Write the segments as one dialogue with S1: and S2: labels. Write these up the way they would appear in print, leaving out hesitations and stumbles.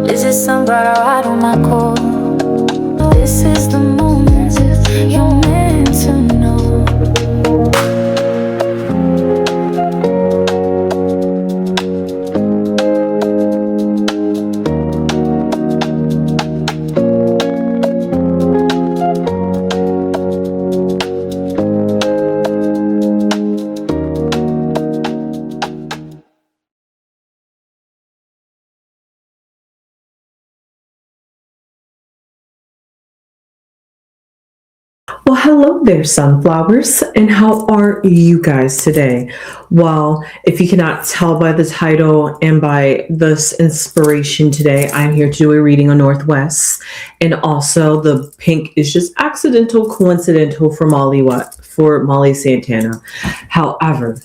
S1: Is it somebody right on my core? This is the moment you're meant to know.
S2: Well, hello there, sunflowers, and how are you guys today? Well, if you cannot tell by the title and by this inspiration today, I'm here to do a reading on Northwest, and also the pink is just accidental, coincidental for Molly Santana. However,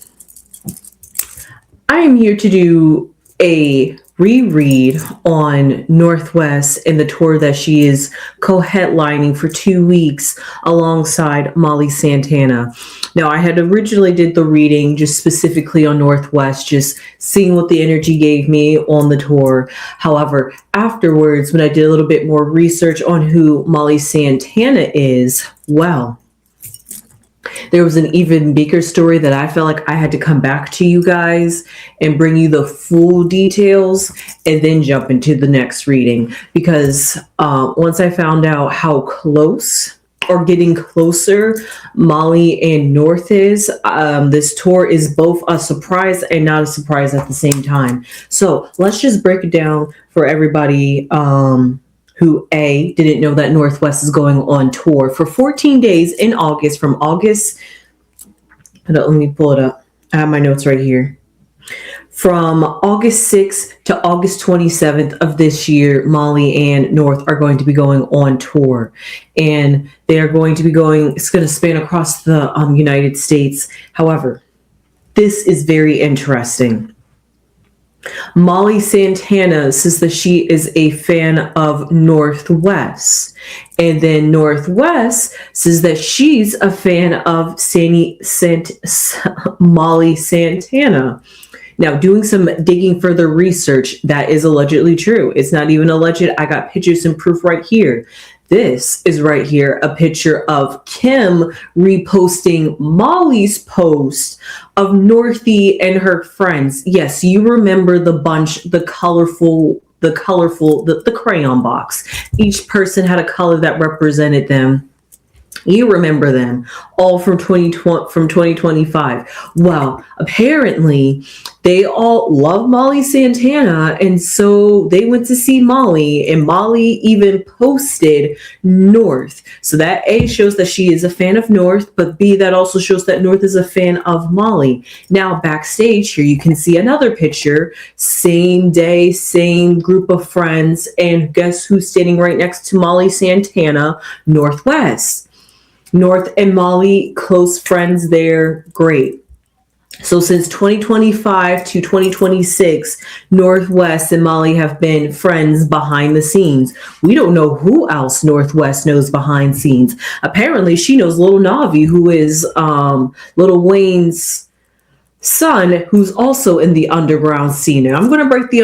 S2: I am here to do a reread on Northwest and the tour that she is co-headlining for 2 weeks alongside Molly Santana. Now, I had originally did the reading just specifically on Northwest, just seeing what the energy gave me on the tour. However, afterwards, when I did a little bit more research on who Molly Santana is, well, there was an even bigger story that I felt like I had to come back to you guys and bring you the full details and then jump into the next reading. Because once I found out how close or getting closer Molly and North is, this tour is both a surprise and not a surprise at the same time. So let's just break it down for everybody who didn't know that Northwest is going on tour for 14 days in August, from August, let me pull it up. I have my notes right here. From August 6th to August 27th of this year, Molly and North are going to be going on tour. And they are going to be it's going to span across the United States. However, this is very interesting. Molly Santana says that she is a fan of Northwest. And then Northwest says that she's a fan of Molly Santana. Now, doing some digging further research, that is allegedly true. It's not even alleged. I got pictures and proof right here. This is right here, a picture of Kim reposting Molly's post of Northie and her friends. Yes, you remember the bunch, the crayon box. Each person had a color that represented them. You remember them all from 2025. Well, apparently they all love Molly Santana, and so they went to see Molly, and Molly even posted North. So that A, shows that she is a fan of North, but B, that also shows that North is a fan of Molly. Now backstage here, you can see another picture, same day, same group of friends, and guess who's standing right next to Molly Santana? Northwest. North and Molly, close friends there. Great. So since 2025 to 2026, Northwest and Molly have been friends behind the scenes. We don't know who else Northwest knows behind scenes. Apparently, she knows Little Navi, who is Little Wayne's son, who's also in the underground scene. And I'm going to break the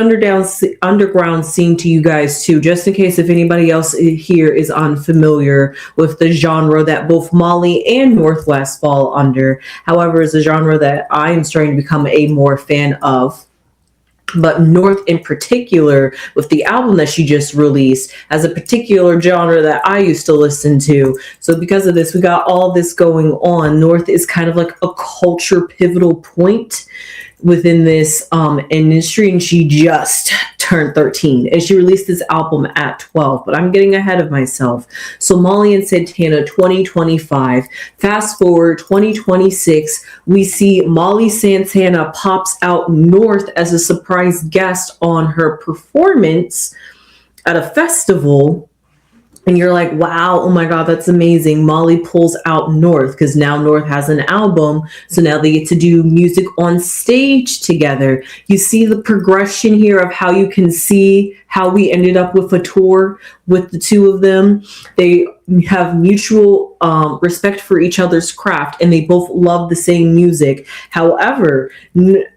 S2: underground scene to you guys too, just in case if anybody else here is unfamiliar with the genre that both Molly and Northwest fall under. However, it's a genre that I am starting to become a more fan of. But North in particular, with the album that she just released, has a particular genre that I used to listen to. So because of this, we got all this going on. North is kind of like a culture pivotal point within this industry, and she just turned 13 and she released this album at 12, but I'm getting ahead of myself. So Molly and Santana 2025, fast forward 2026, we see Molly Santana pops out North as a surprise guest on her performance at a festival. And you're like, wow, oh my God, that's amazing. Molly pulls out North because now North has an album. So now they get to do music on stage together. You see the progression here of how you can see how we ended up with a tour with the two of them. They have mutual respect for each other's craft, and they both love the same music. However,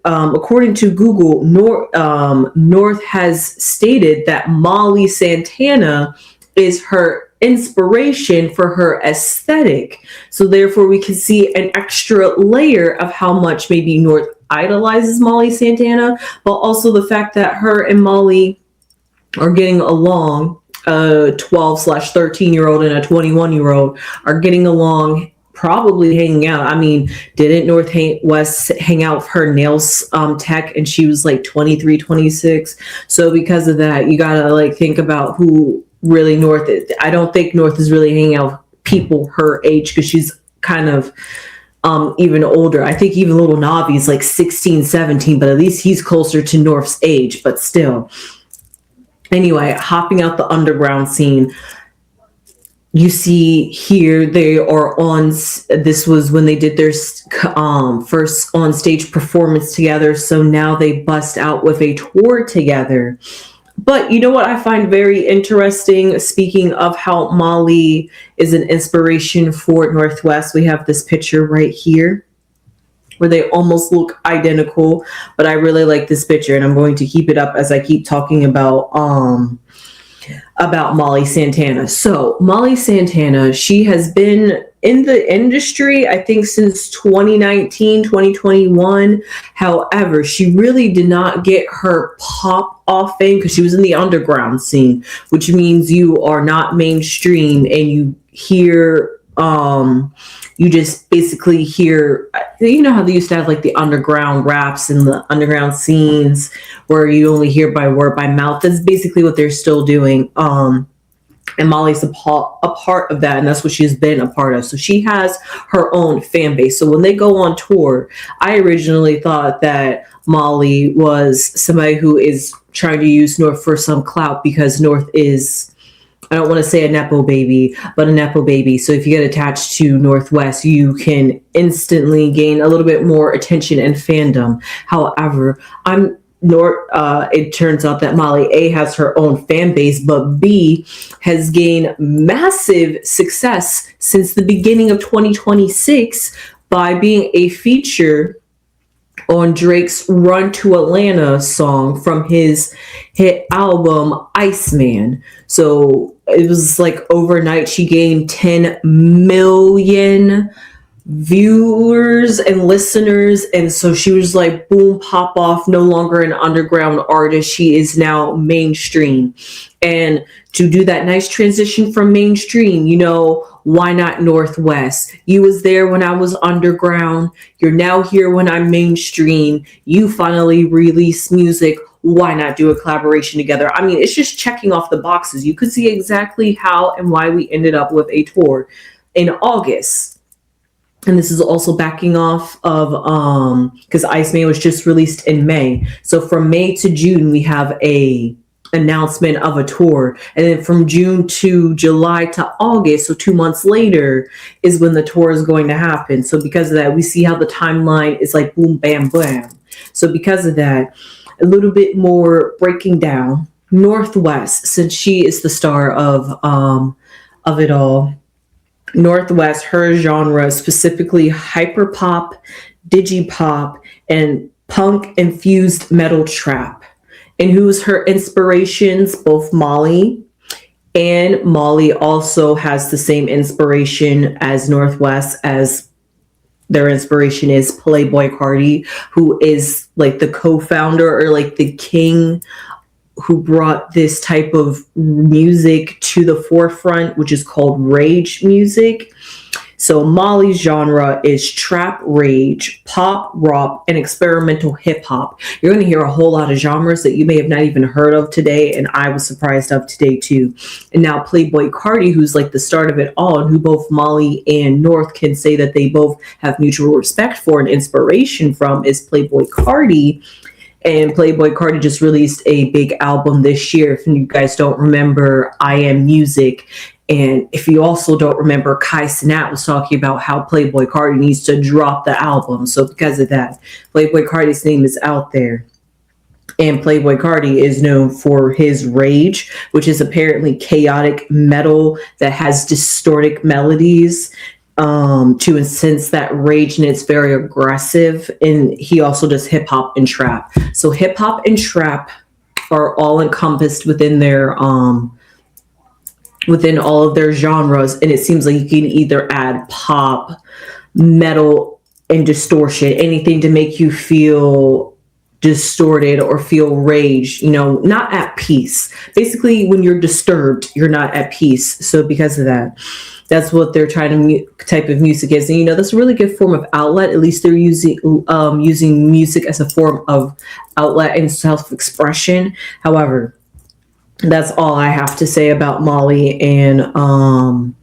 S2: according to Google, North has stated that Molly Santana is her inspiration for her aesthetic. So therefore, we can see an extra layer of how much maybe North idolizes Molly Santana, but also the fact that her and Molly are getting along. A 12/13-year-old and a 21-year-old are getting along, probably hanging out. I mean, didn't West hang out with her nails tech, and she was like 23, 26? So because of that, you gotta like think about who really North is. I don't think North is really hanging out with people her age, because she's kind of even older. I think even little Navi is like 16, 17, but at least he's closer to North's age, but still. Anyway, hopping out the underground scene, you see here they are on. This was when they did their first on stage performance together. So now they bust out with a tour together. But you know what I find very interesting? Speaking of how Molly is an inspiration for Northwest, we have this picture right here where they almost look identical, but I really like this picture, and I'm going to keep it up as I keep talking about Molly Santana. So Molly Santana, she has been in the industry, I think, since 2019, 2021. However, she really did not get her pop off fame because she was in the underground scene, which means you are not mainstream, and you hear you just basically hear, you know how they used to have like the underground raps and the underground scenes where you only hear by word by mouth. That's basically what they're still doing. And Molly's a part of that, and that's what she's been a part of. So she has her own fan base. So when they go on tour, I originally thought that Molly was somebody who is trying to use North for some clout, because North is, I don't want to say a Nepo baby, but a Nepo baby. So if you get attached to Northwest, you can instantly gain a little bit more attention and fandom. However, it turns out that Molly A has her own fan base, but B has gained massive success since the beginning of 2026 by being a feature on Drake's Run to Atlanta song from his hit album Iceman. So it was like overnight she gained 10 million viewers and listeners, and so she was like boom, pop off, no longer an underground artist. She is now mainstream. And to do that nice transition from mainstream, you know, why not Northwest? You was there when I was underground, you're now here when I'm mainstream, you finally release music, why not do a collaboration together? I mean, it's just checking off the boxes. You could see exactly how and why we ended up with a tour in August. And this is also backing off of, because Iceman was just released in May. So from May to June, we have a announcement of a tour. And then from June to July to August, so 2 months later, is when the tour is going to happen. So because of that, we see how the timeline is like boom, bam, bam. So because of that, a little bit more breaking down. Northwest, since she is the star of it all. Northwest, her genre, specifically hyperpop, digipop, and punk-infused metal trap. And who's her inspirations? Both Molly, and Molly also has the same inspiration as Northwest, as their inspiration is Playboi Carti, who is like the co-founder or like the king who brought this type of music to the forefront, which is called rage music. So Molly's genre is trap, rage, pop, rock, and experimental hip hop. You're going to hear a whole lot of genres that you may have not even heard of today, and I was surprised of today too. And now Playboi Carti, who's like the start of it all, and who both Molly and North can say that they both have mutual respect for and inspiration from, is Playboi Carti. And Playboi Carti just released a big album this year. If you guys don't remember, I Am Music. And if you also don't remember, Kai Cenat was talking about how Playboi Carti needs to drop the album. So because of that, Playboi Carti's name is out there. And Playboy Cardi is known for his rage, which is apparently chaotic metal that has distorted melodies to sense that rage, and it's very aggressive. And he also does hip hop and trap. So hip hop and trap are all encompassed within all of their genres, and it seems like you can either add pop, metal, and distortion, anything to make you feel distorted or feel rage, not at peace. Basically, when you're disturbed, you're not at peace. So because of that, that's what their type of music is. And that's a really good form of outlet. At least they're using music as a form of outlet and self-expression. However, that's all I have to say about Molly and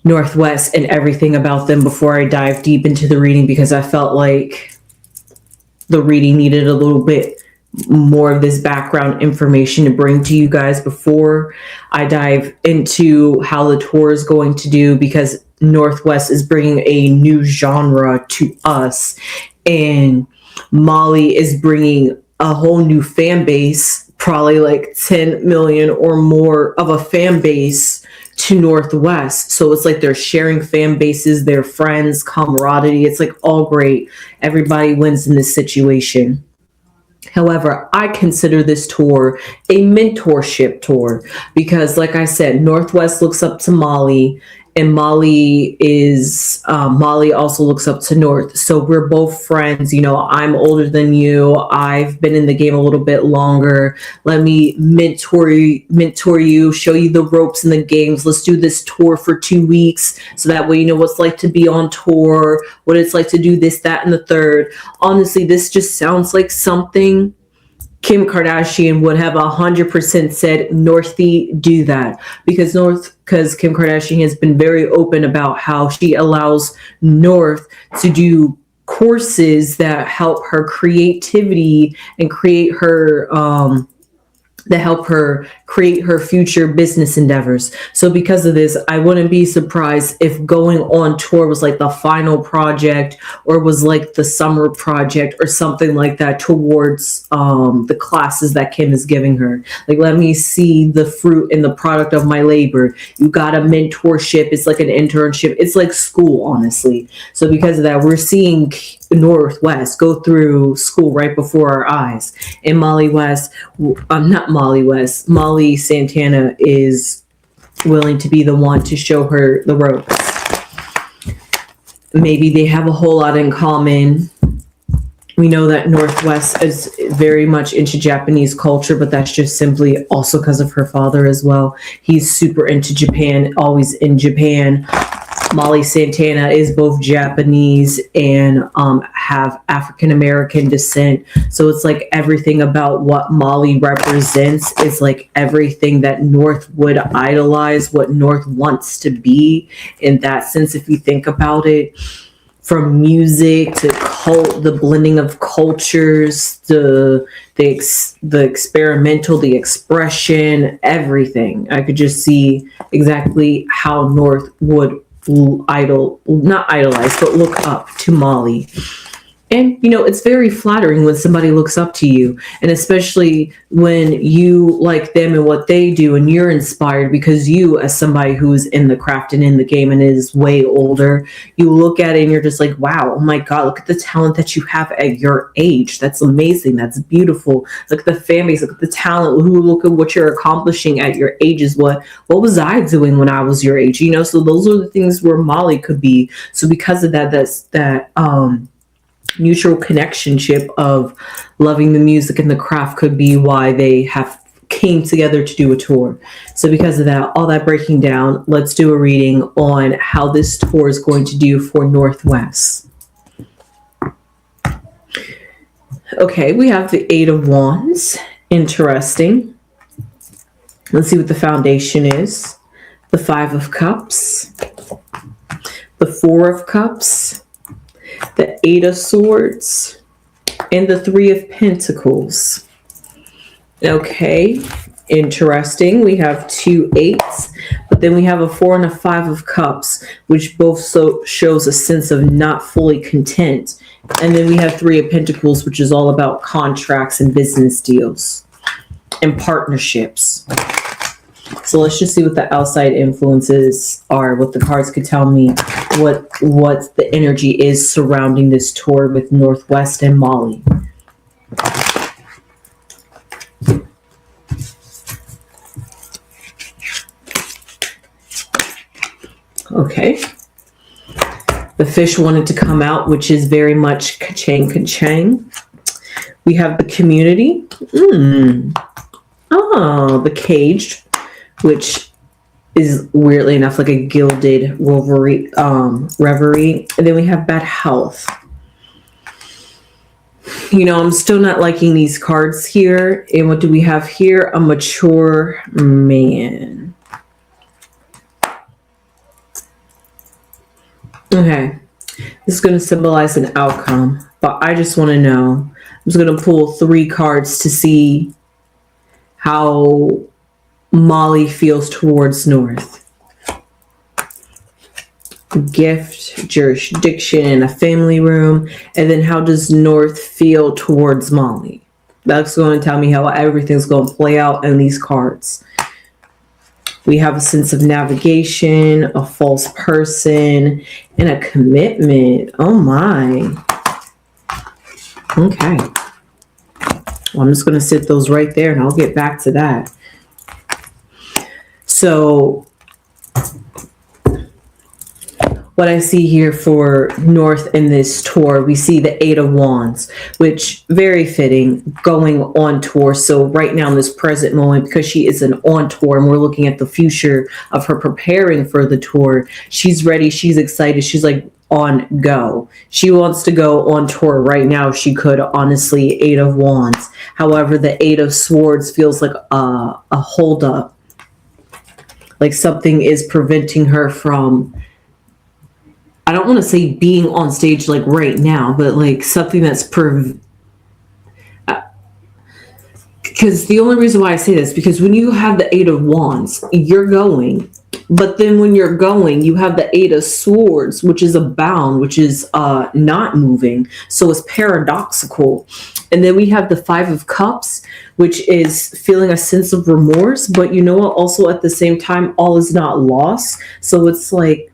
S2: Northwest and everything about them before I dive deep into the reading, because I felt like the reading needed a little bit more of this background information to bring to you guys before I dive into how the tour is going to do, because Northwest is bringing a new genre to us, and Molly is bringing a whole new fan base, probably like 10 million or more of a fan base to Northwest. So it's like they're sharing fan bases, their friends, camaraderie. It's like all great. Everybody wins in this situation. However, I consider this tour a mentorship tour because, like I said, Northwest looks up to Molly, and Molly also looks up to North. So we're both friends. I'm older than you. I've been in the game a little bit longer. Let me mentor you, show you the ropes in the games. Let's do this tour for 2 weeks, so that way you know what it's like to be on tour, what it's like to do this, that, and the third. Honestly, this just sounds like something Kim Kardashian would have 100% said, Northy, do that. Because Kim Kardashian has been very open about how she allows North to do courses that help her creativity and help her create her future business endeavors. So because of this, I wouldn't be surprised if going on tour was like the final project, or was like the summer project or something like that towards the classes that Kim is giving her. Like, let me see the fruit and the product of my labor. You got a mentorship. It's like an internship. It's like school, honestly. So because of that, we're seeing Northwest go through school right before our eyes. And Molly Santana is willing to be the one to show her the ropes. Maybe they have a whole lot in common. We know that Northwest is very much into Japanese culture, but that's just simply also because of her father as well. He's super into Japan, always in Japan. Molly Santana is both Japanese and have African American descent. So it's like everything about what Molly represents is like everything that North would idolize, what North wants to be. In that sense, if you think about it, from music to the blending of cultures, the experimental, the expression, everything. I could just see exactly how North would not idolize, but look up to Molly. And, it's very flattering when somebody looks up to you, and especially when you like them and what they do, and you're inspired because you, as somebody who's in the craft and in the game and is way older, you look at it and you're just like, wow, oh my God, look at the talent that you have at your age. That's amazing. That's beautiful. Look at the fan base, look at the talent, look at what you're accomplishing at your age is what was I doing when I was your age? So those are the things where Molly could be. So because of that, that's that, mutual connectionship of loving the music and the craft could be why they have came together to do a tour. So because of that, all that breaking down, let's do a reading on how this tour is going to do for Northwest. Okay, we have the 8 of Wands. Interesting. Let's see what the foundation is. The 5 of Cups. The 4 of Cups. The 8 of Swords, and the 3 of Pentacles. Okay, interesting. We have 2 8s, but then we have a 4 and a 5 of Cups, which both shows a sense of not fully content And then we have Three of Pentacles, which is all about contracts and business deals and partnerships. So let's just see what the outside influences are, what the cards could tell me, what the energy is surrounding this tour with Northwest and Molly. Okay. The fish wanted to come out, which is very much ka-chang, ka-chang. We have the community. Oh, the caged, which is weirdly enough like a gilded reverie. And then we have bad health. You know, I'm still not liking these cards here. And what do we have here? A mature man. Okay, this is going to symbolize an outcome, but I just want to know. I'm just going to pull 3 cards to see how Molly feels towards North. Gift, jurisdiction, a family room, and then how does North feel towards Molly? That's going to tell me how everything's going to play out in these cards. We have a sense of navigation, a false person, and a commitment. Oh my. Okay. Well, I'm just going to sit those right there and I'll get back to that. So what I see here for North in this tour, we see the 8 of Wands, which very fitting, going on tour. So right now in this present moment, because she is an on tour and we're looking at the future of her preparing for the tour, she's ready, she's excited, she's like on go. She wants to go on tour right now. She could, honestly, 8 of Wands. However, the 8 of Swords feels like a hold up. Like something is preventing her from, I don't want to say being on stage like right now, but like something that's because the only reason why I say this, because when you have the 8 of Wands, you're going, but then when you're going, you have the 8 of Swords, which is a bound, which is not moving. So it's paradoxical. And then we have the 5 of Cups, which is feeling a sense of remorse, but you know what? Also at the same time, all is not lost. So it's like,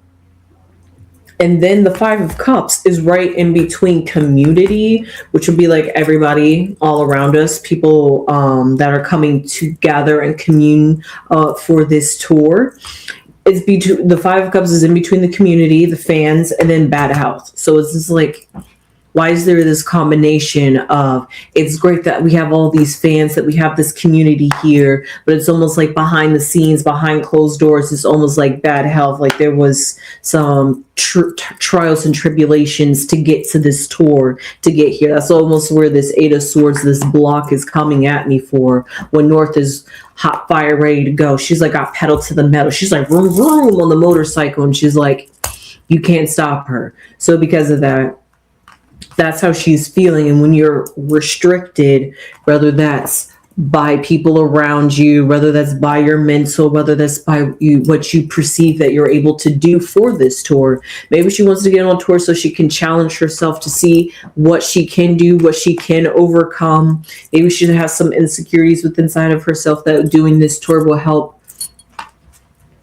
S2: and then the 5 of Cups is right in between community, which would be like everybody all around us, people that are coming together and commune for this tour. It's between, the 5 of Cups is in between the community, the fans, and then bad health. So it's just like, why is there this combination of, it's great that we have all these fans, that we have this community here, but it's almost like behind the scenes, behind closed doors, it's almost like bad health. Like there was some trials and tribulations to get to this tour, to get here. That's almost where this 8 of Swords, this block is coming at me for, when North is hot fire, ready to go. She's like got pedal to the metal. She's like vroom, vroom on the motorcycle, and she's like, you can't stop her. So because of that, that's how she's feeling. And when you're restricted, whether that's by people around you, whether that's by your mental, whether that's by you, what you perceive that you're able to do for this tour. Maybe she wants to get on tour so she can challenge herself to see what she can do, what she can overcome. Maybe she has some insecurities within inside of herself that doing this tour will help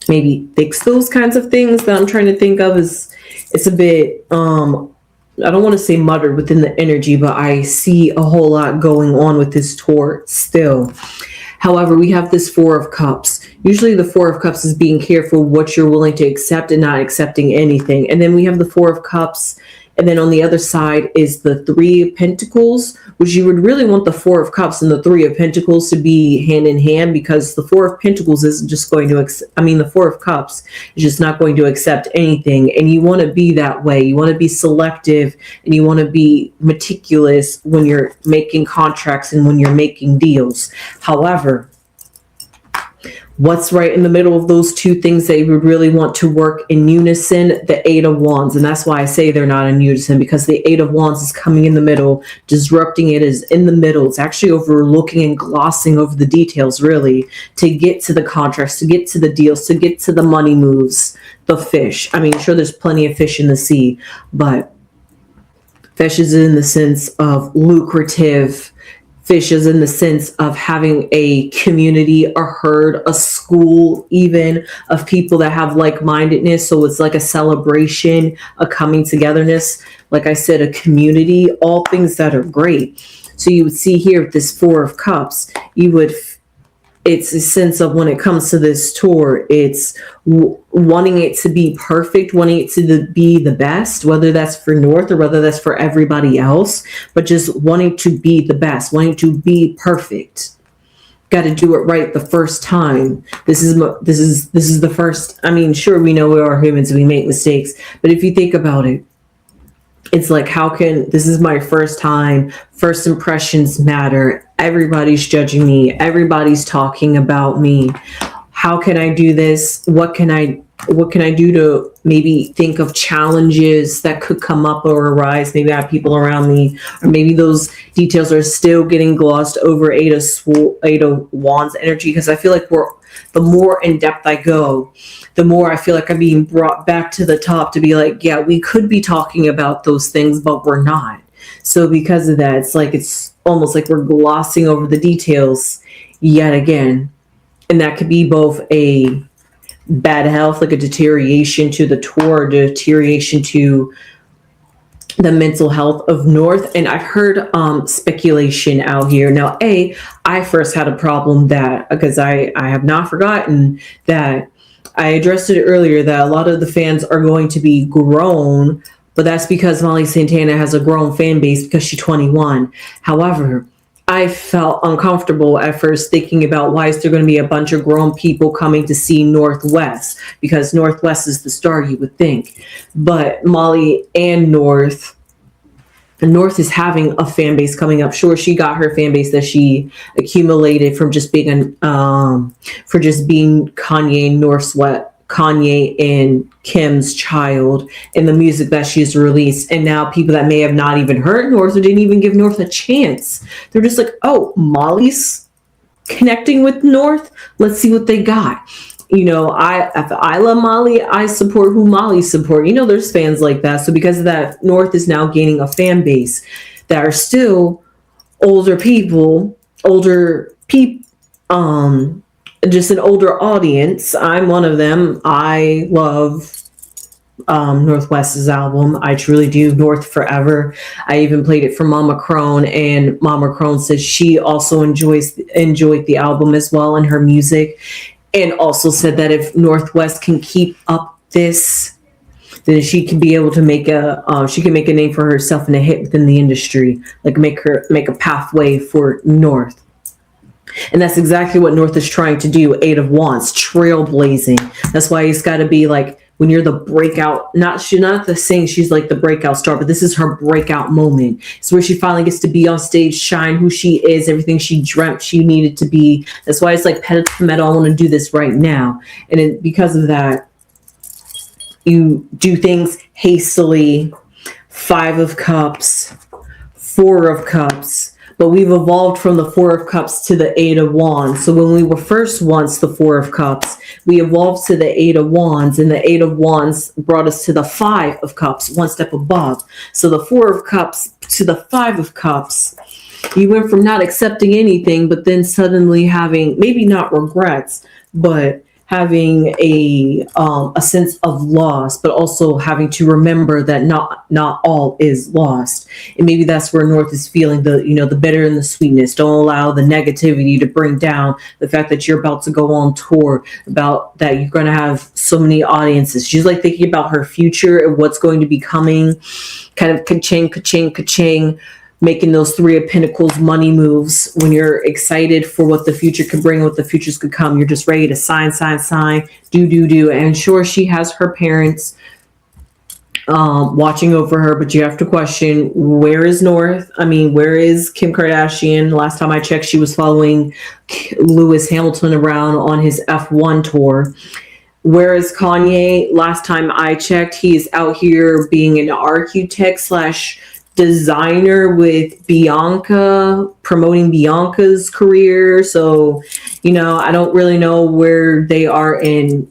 S2: maybe fix those kinds of things that I'm trying to think of. Is it's a bit I don't want to say muttered within the energy, but I see a whole lot going on with this tour still. However, we have this 4 of Cups. Usually the 4 of Cups is being careful what you're willing to accept and not accepting anything. And then we have the 4 of Cups. And then on the other side is the 3 of Pentacles, which you would really want the 4 of Cups and the 3 of Pentacles to be hand in hand, because the 4 of Pentacles isn't just going to, the 4 of Cups is just not going to accept anything. And you want to be that way. You want to be selective and you want to be meticulous when you're making contracts and when you're making deals. However, what's right in the middle of those two things that you would really want to work in unison? The 8 of Wands. And that's why I say they're not in unison, because the 8 of Wands is coming in the middle. Disrupting it is in the middle. It's actually overlooking and glossing over the details, really, to get to the contracts, to get to the deals, to get to the money moves, the fish. I mean, sure, there's plenty of fish in the sea, but fishes in the sense of lucrative, fishes in the sense of having a community, a herd, a school, even of people that have like-mindedness. So it's like a celebration, a coming togetherness. Like I said, a community, all things that are great. So you would see here with this Four of Cups, it's a sense of when it comes to this tour, it's wanting it to be perfect, wanting it to be the best, whether that's for North or whether that's for everybody else, but just wanting to be the best, wanting to be perfect. Got to do it right the first time. This is the first. I mean, sure, we know we are humans, we make mistakes, but if you think about it, it's like, this is my first time, first impressions matter. Everybody's judging me. Everybody's talking about me. How can I do this? What can I do to maybe think of challenges that could come up or arise? Maybe I have people around me, or maybe those details are still getting glossed over. Eight of Wands energy, because I feel like the more in depth I go, the more I feel like I'm being brought back to the top to be like, yeah, we could be talking about those things, but we're not. So because of that, it's almost like we're glossing over the details yet again. And that could be both a bad health, like a deterioration to the tour, deterioration to the mental health of North. And I've heard speculation out here. Now, I first had a problem that, because I have not forgotten that I addressed it earlier, that a lot of the fans are going to be grown, but that's because Molly Santana has a grown fan base because she's 21. However, I felt uncomfortable at first thinking about, why is there going to be a bunch of grown people coming to see Northwest? Because Northwest is the star, you would think. But Molly and North is having a fan base coming up. Sure, she got her fan base that she accumulated from just being Kanye and Kim's child, and the music that she's released. And now people that may have not even heard North or didn't even give North a chance, they're just like, oh, Molly's connecting with North, let's see what they got. If I love Molly, I support who Molly support. There's fans like that. So because of that, North is now gaining a fan base that are still older people, just an older audience. I'm one of them. I love Northwest's album. I truly do. North Forever. I even played it for Mama Crone, and Mama Crone says she also enjoyed the album as well, and her music, and also said that if Northwest can keep up this, then she can be able to make a name for herself and a hit within the industry, like make a pathway for North. And that's exactly what North is trying to do. Eight of Wands, trailblazing. That's why it's got to be like, when you're the breakout, she's not the saying she's like the breakout star, but this is her breakout moment. It's where she finally gets to be on stage, shine who she is, everything she dreamt she needed to be. That's why it's like pedal to the metal. I want to do this right now. And because of that, you do things hastily. Five of Cups, Four of Cups. But we've evolved from the Four of Cups to the Eight of Wands. So when we were first once the Four of Cups, we evolved to the Eight of Wands, and the Eight of Wands brought us to the Five of Cups, one step above. So the Four of Cups to the Five of Cups, you went from not accepting anything, but then suddenly having, maybe not regrets, but having a sense of loss, but also having to remember that not all is lost. And maybe that's where North is feeling the bitter and the sweetness. Don't allow the negativity to bring down the fact that you're about to go on tour, about that you're going to have so many audiences. She's like thinking about her future and what's going to be coming, kind of ka-ching, ka-ching, ka-ching, making those Three of Pentacles money moves. When you're excited for what the future could bring, what the futures could come, you're just ready to sign, do. And sure, she has her parents watching over her, but you have to question, where is North? I mean, where is Kim Kardashian? Last time I checked, she was following Lewis Hamilton around on his F1 tour. Where is Kanye? Last time I checked, he's out here being an architect / designer with Bianca, promoting Bianca's career. So, I don't really know where they are in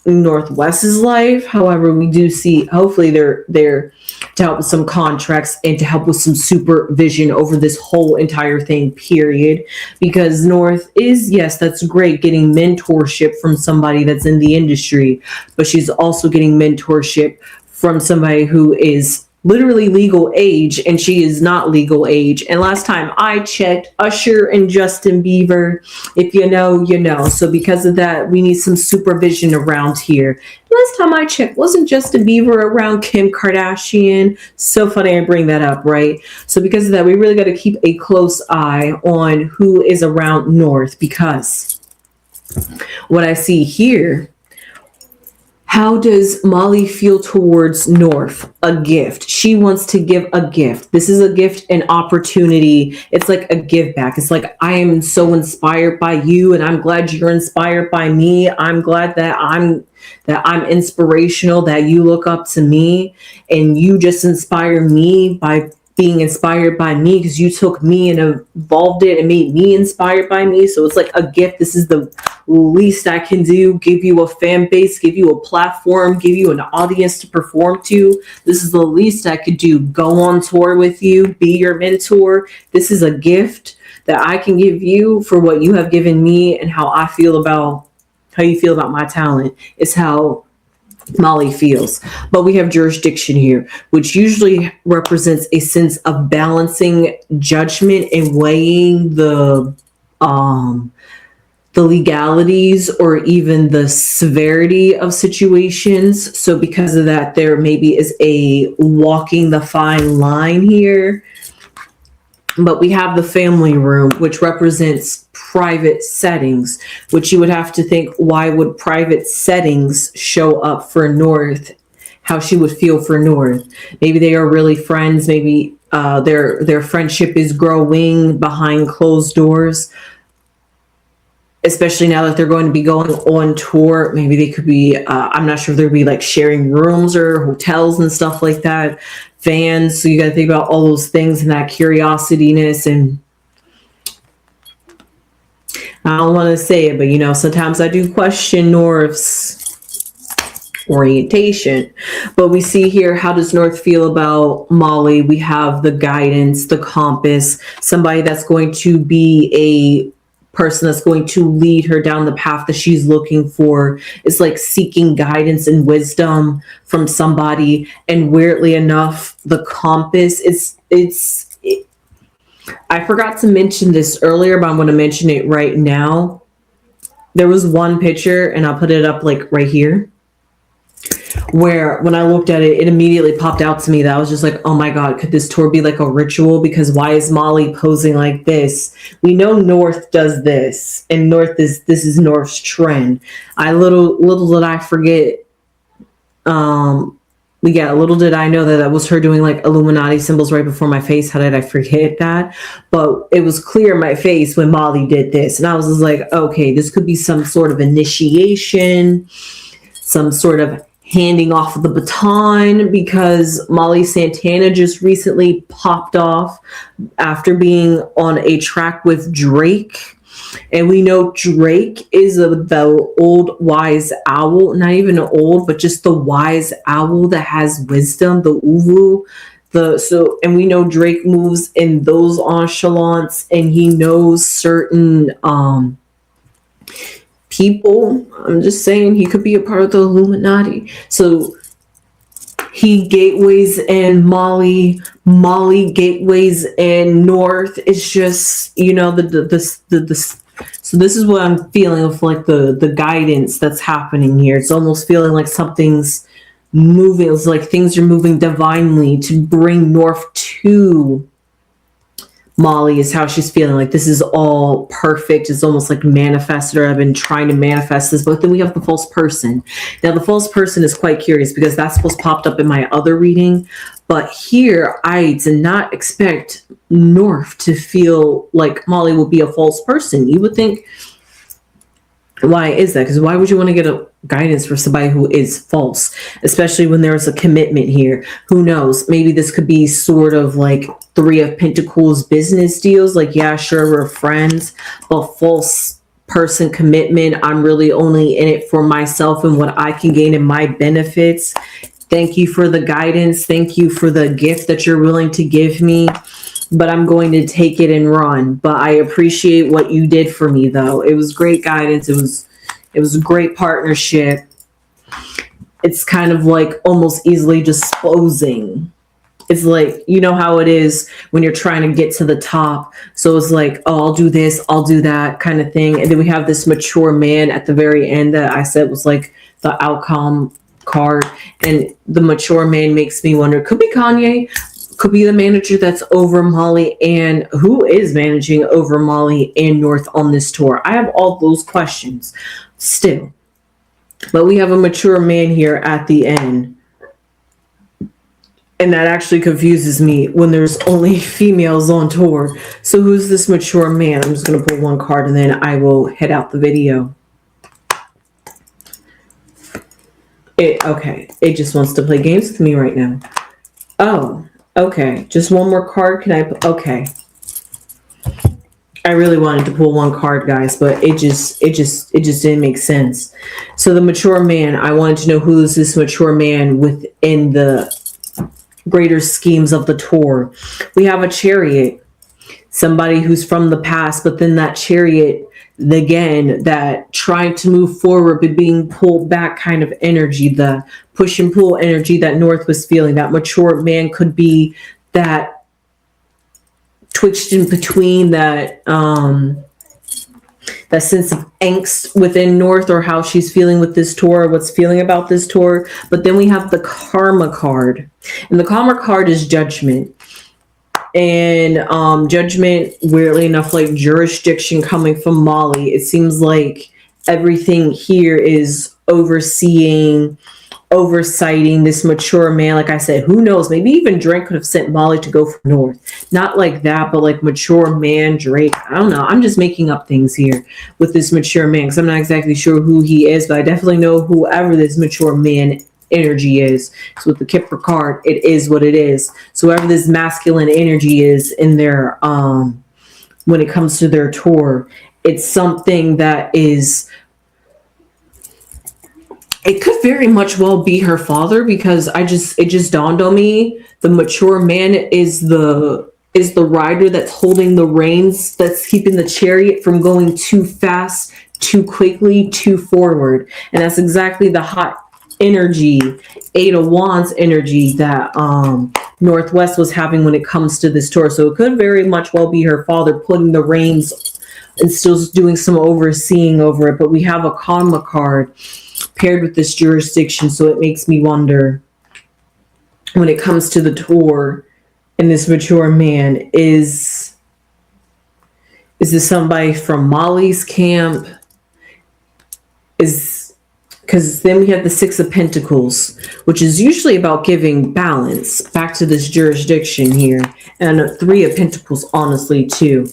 S2: Northwest's life. However, we do see hopefully they're there to help with some contracts and to help with some supervision over this whole entire thing, period. Because North is, yes, that's great, getting mentorship from somebody that's in the industry, but she's also getting mentorship from somebody who is literally legal age, and she is not legal age. And last time I checked, Usher and Justin Bieber, if you know, you know. So because of that, we need some supervision around here. Last time I checked, wasn't Justin Bieber around Kim Kardashian? So funny I bring that up, right? So because of that, we really got to keep a close eye on who is around North, because what I see here, how does Molly feel towards North? A gift. She wants to give a gift. This is a gift, an opportunity. It's like a give back. It's like, I am so inspired by you, and I'm glad you're inspired by me. I'm glad that I'm inspirational, that you look up to me, and you just inspire me by being inspired by me, because you took me and evolved it and made me inspired by me. So it's like a gift. This is the least I can do. Give you a fan base, give you a platform, give you an audience to perform to. This is the least I could do. Go on tour with you, be your mentor. This is a gift that I can give you for what you have given me, and how I feel about how you feel about my talent is how Molly feels. But we have jurisdiction here, which usually represents a sense of balancing judgment and weighing the legalities or even the severity of situations. So because of that, there maybe is a walking the fine line here. But we have the family room, which represents private settings, which you would have to think, why would private settings show up for North? How she would feel for North. Maybe they are really friends. Maybe their friendship is growing behind closed doors. Especially now that they're going to be going on tour. Maybe they could be, I'm not sure if they'll be like sharing rooms or hotels and stuff like that. Fans. So you got to think about all those things and that curiosityness. And I don't want to say it, but you know, sometimes I do question North's orientation. But we see here, how does North feel about Molly? We have the guidance, the compass, somebody that's going to be a person that's going to lead her down the path that she's looking for. It's like seeking guidance and wisdom from somebody. And weirdly enough, the compass I forgot to mention this earlier, but I'm going to mention it right now. There was one picture, and I'll put it up like right here, where when I looked at it, it immediately popped out to me that I was just like, oh my God, could this tour be like a ritual? Because why is Molly posing like this? We know North does this, and this is North's trend. Little did I forget. Little did I know that was her doing like Illuminati symbols right before my face. How did I forget that? But it was clear in my face when Molly did this. And I was just like, okay, this could be some sort of initiation, some sort of handing off the baton, because Molly Santana just recently popped off after being on a track with Drake. And we know Drake is the old wise owl, not even old, but just the wise owl that has wisdom, the uwu. And we know Drake moves in those echelons, and he knows certain people. I'm just saying he could be a part of the Illuminati. So he gateways and Molly gateways and North. It's just, you know, so this is what I'm feeling of, like the guidance that's happening here. It's almost feeling like something's moving. It's like things are moving divinely to bring North to Molly, is how she's feeling. Like this is all perfect. It's almost like manifested, or I've been trying to manifest this. But then we have the false person. Now the false person is quite curious, because that's what's popped up in my other reading. But here I did not expect North to feel like Molly will be a false person. You would think, why is that? Because why would you want to get a guidance for somebody who is false, especially when there's a commitment here? Who knows? Maybe this could be sort of like Three of Pentacles business deals. Like, yeah, sure, we're friends, but false person commitment. I'm really only in it for myself and what I can gain in my benefits. Thank you for the guidance. Thank you for the gift that you're willing to give me. But I'm going to take it and run. But I appreciate what you did for me, though. It was great guidance. It was a great partnership. It's kind of like almost easily disposing. It's like, you know how it is when you're trying to get to the top. So it's like, oh, I'll do this, I'll do that kind of thing. And then we have this mature man at the very end that I said was like the outcome card. And the mature man makes me wonder, could be Kanye, could be the manager that's over Molly, and who is managing over Molly and North on this tour. I have all those questions still. But we have a mature man here at the end. And that actually confuses me when there's only females on tour. So who's this mature man? I'm just going to pull one card and then I will head out the video. Okay. It just wants to play games with me right now. Oh, okay. Just one more card. Can I? Okay. I really wanted to pull one card, guys, but it just didn't make sense. So the mature man, I wanted to know who is this mature man within the greater schemes of the tour. We have a chariot, somebody who's from the past, but then that chariot, again, that trying to move forward but being pulled back kind of energy, the push and pull energy that North was feeling. That mature man could be that twitched in between, that that sense of angst within North, or how she's feeling with this tour, what's feeling about this tour. But then we have the karma card, and the karma card is judgment. And judgment, weirdly enough, like jurisdiction coming from Molly. It seems like everything here is oversighting this mature man. Like I said, who knows? Maybe even Drake could have sent Molly to go for North. Not like that, but like mature man, Drake. I don't know. I'm just making up things here with this mature man because I'm not exactly sure who he is, but I definitely know whoever this mature man energy is. So with the Kipper card, it is what it is. So whoever this masculine energy is in their when it comes to their tour, it's something that is, it could very much well be her father, because it just dawned on me, the mature man is the rider that's holding the reins, that's keeping the chariot from going too fast, too quickly, too forward. And that's exactly the hot energy, Eight of Wands energy that Northwest was having when it comes to this tour. So it could very much well be her father putting the reins and still doing some overseeing over it. But we have a karma card paired with this jurisdiction, so it makes me wonder, when it comes to the tour and this mature man, is this somebody from Molly's camp? Because then we have the Six of Pentacles, which is usually about giving balance back to this jurisdiction here, and a Three of Pentacles, honestly, too.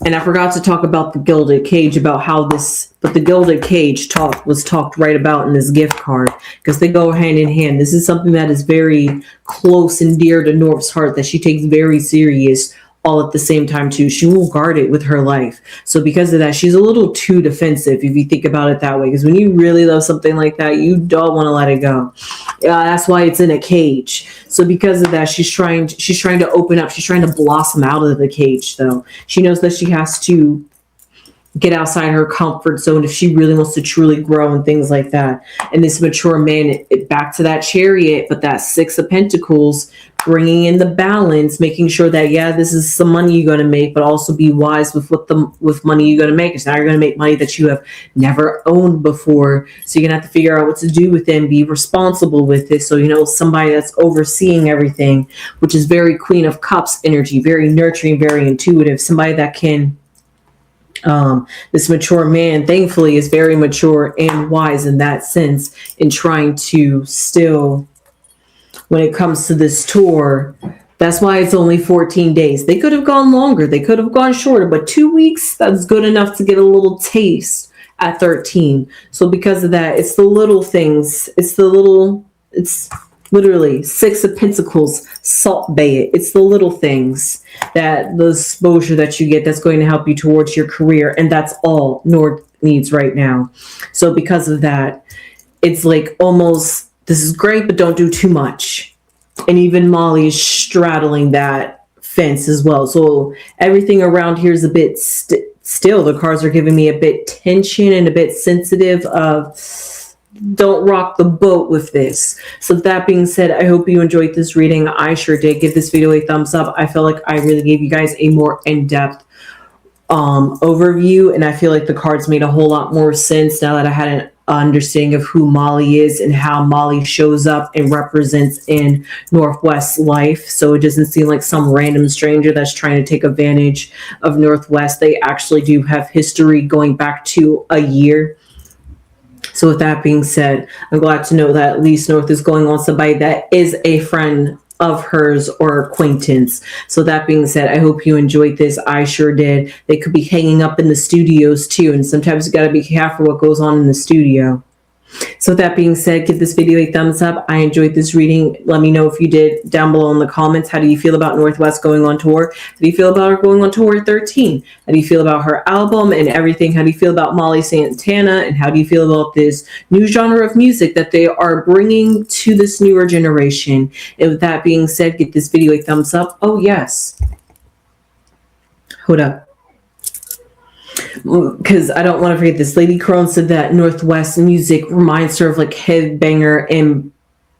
S2: And I forgot to talk about the Gilded Cage, about how this, but the Gilded Cage was talked right about in this gift card, because they go hand in hand. This is something that is very close and dear to North's heart, that she takes very serious all at the same time too. She will guard it with her life. So because of that, she's a little too defensive, if you think about it that way. Because when you really love something like that, you don't want to let it go. That's why it's in a cage. So because of that, she's trying to open up. She's trying to blossom out of the cage, though. She knows that she has to get outside her comfort zone if she really wants to truly grow and things like that. And this mature man, back to that chariot, but that Six of Pentacles, bringing in the balance, making sure that, yeah, this is some money you're going to make, but also be wise with with money you're going to make. Because now you're going to make money that you have never owned before. So you're going to have to figure out what to do with it and be responsible with it. So, somebody that's overseeing everything, which is very Queen of Cups energy, very nurturing, very intuitive, somebody that can, this mature man, thankfully, is very mature and wise in that sense, in trying to still, when it comes to this tour, that's why it's only 14 days. They could have gone longer. They could have gone shorter, but 2 weeks, that's good enough to get a little taste at 13. So because of that, it's the little things. It's literally Six of Pentacles, Salt Bay. It's the little things, that the exposure that you get, that's going to help you towards your career. And that's all North needs right now. So because of that, it's like almost, this is great, but don't do too much. And even Molly's straddling that fence as well. So everything around here is a bit still. The cards are giving me a bit tension and a bit sensitive of don't rock the boat with this. So that being said, I hope you enjoyed this reading. I sure did. Give this video a thumbs up. I feel like I really gave you guys a more in-depth overview, and I feel like the cards made a whole lot more sense now that I had an understanding of who Molly is and how Molly shows up and represents in Northwest life. So it doesn't seem like some random stranger that's trying to take advantage of Northwest. They actually do have history going back to a year. So with that being said, I'm glad to know that at least North is going on somebody that is a friend of hers or acquaintance. So that being said, I hope you enjoyed this. I sure did. They could be hanging up in the studios too, and sometimes you got to be careful what goes on in the studio. So with that being said, give this video a thumbs up. I enjoyed this reading. Let me know if you did down below in the comments. How do you feel about Northwest going on tour? How do you feel about her going on tour 13? How do you feel about her album and everything? How do you feel about Molly Santana? And how do you feel about this new genre of music that they are bringing to this newer generation? And with that being said, give this video a thumbs up. Oh, yes. Hold up. Because I don't want to forget this. Lady Crones said that Northwest music reminds her of like headbanger and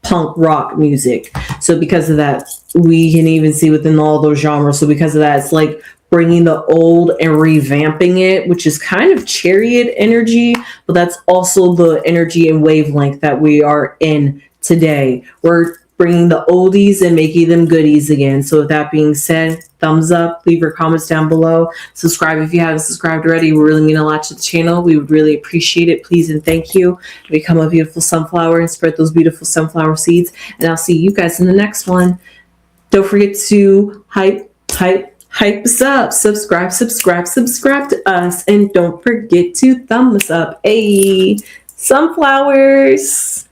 S2: punk rock music. So because of that, we can even see within all those genres. So because of that, it's like bringing the old and revamping it, which is kind of Chariot energy, but that's also the energy and wavelength that we are in today. We're bringing the oldies and making them goodies again. So with that being said, thumbs up, leave your comments down below, subscribe if you haven't subscribed already. It would really mean a lot to the channel. We would really appreciate it. Please and thank you. Become a beautiful sunflower and spread those beautiful sunflower seeds. And I'll see you guys in the next one. Don't forget to hype us up. Subscribe to us. And don't forget to thumb us up. Hey, sunflowers.